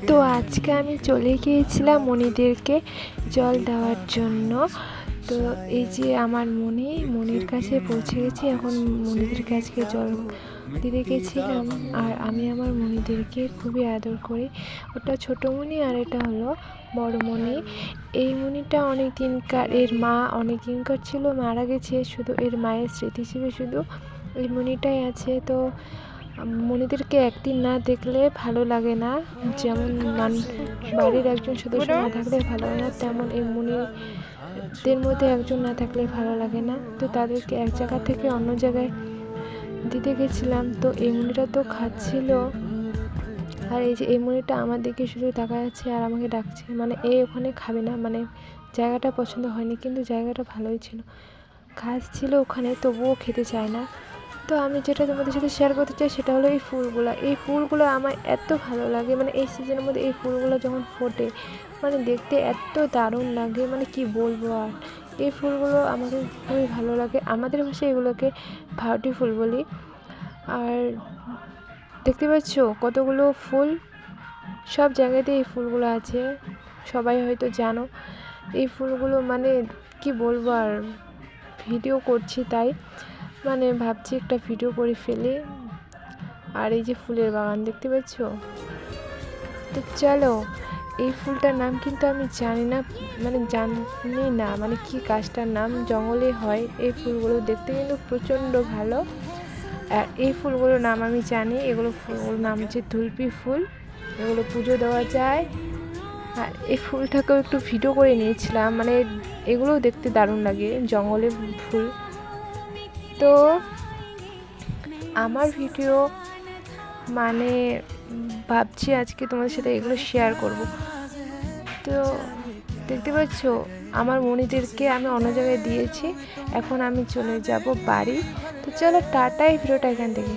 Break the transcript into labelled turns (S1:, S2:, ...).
S1: তো আজকে আমি চলে গিয়েছিলাম মণিদেরকে জল দেওয়ার জন্য। তো এই যে আমার মনির কাছে পৌঁছে গেছি। এখন মণিদের কাছে জল দিতে গেছিলাম। আর আমি আমার মণিদেরকে খুবই আদর করি। ওটা ছোটো মণি আর এটা হলো বড় মণি। এই মণিটা অনেক দিনকার, এর মা অনেক দিনকার ছিল, মারা গেছে। শুধু এর মায়ের স্মৃতি হিসেবে শুধু এই মণিটাই আছে। তো মণিদেরকে একদিন না দেখলে ভালো লাগে না। যেমন বাড়ির একজন সদস্য না থাকলে ভালো লাগে না, তেমন এই মণিদের মধ্যে একজন না থাকলে ভালো লাগে না। তো তাদেরকে এক জায়গা থেকে অন্য জায়গায় দিতে গেছিলাম। তো এই মণিটা তো খাচ্ছিল, আর এই যে এই মণিটা আমার দিকে শুধু তাকায় আছে আর আমাকে ডাকছে, মানে ওখানে খাবে না, মানে জায়গাটা পছন্দ হয়নি, কিন্তু জায়গাটা ভালোই ছিল, ঘাস ছিল ওখানে, তবুও খেতে চায় না। তো আমি যেটা তোমাদের সাথে শেয়ার করতে চাই সেটা হলো এই ফুলগুলো আমার এত ভালো লাগে। মানে এই সিজনের মধ্যে এই ফুলগুলো যখন ফোটে, মানে দেখতে এত দারুণ লাগে, মানে কি বলবো আর। এই ফুলগুলো আমাকে খুবই ভালো লাগে। আমাদের ভাষায় এগুলোকে ভারতী ফুল বলি। আর দেখতে পাচ্ছ কতগুলো ফুল, সব জায়গাতে এই ফুলগুলো আছে, সবাই হয়তো জানো। এই ফুলগুলো মানে কি বলবো আর, ভিডিও করছি তাই মানে ভাবছি একটা ভিডিও করে ফেলি। আর এই যে ফুলের বাগান দেখতে পাচ্ছ। তো চলো, এই ফুলটার নাম কিন্তু আমি জানি না, মানে জানি না মানে কি গাছটার নাম, জঙ্গলে হয় এই ফুলগুলো, দেখতে কিন্তু প্রচণ্ড ভালো। আর এই ফুলগুলোর নাম আমি জানি, ফুলগুলোর নাম হচ্ছে তুলসী ফুল, এগুলো পুজো দেওয়া যায়। আর এই ফুলটাকেও একটু ভিডিও করে নিয়েছিলাম, মানে এগুলোও দেখতে দারুণ লাগে, জঙ্গলের ফুল। তো আমার ভিডিও মানে ভাবছি আজকে তোমাদের সাথে এগুলো শেয়ার করব। তো দেখতে পাচ্ছ আমার মণিদেরকে আমি অন্য জায়গায় দিয়েছি, এখন আমি চলে যাব বাড়ি। তো চলো টাটা, এই ভিডিওটা এখান থেকে।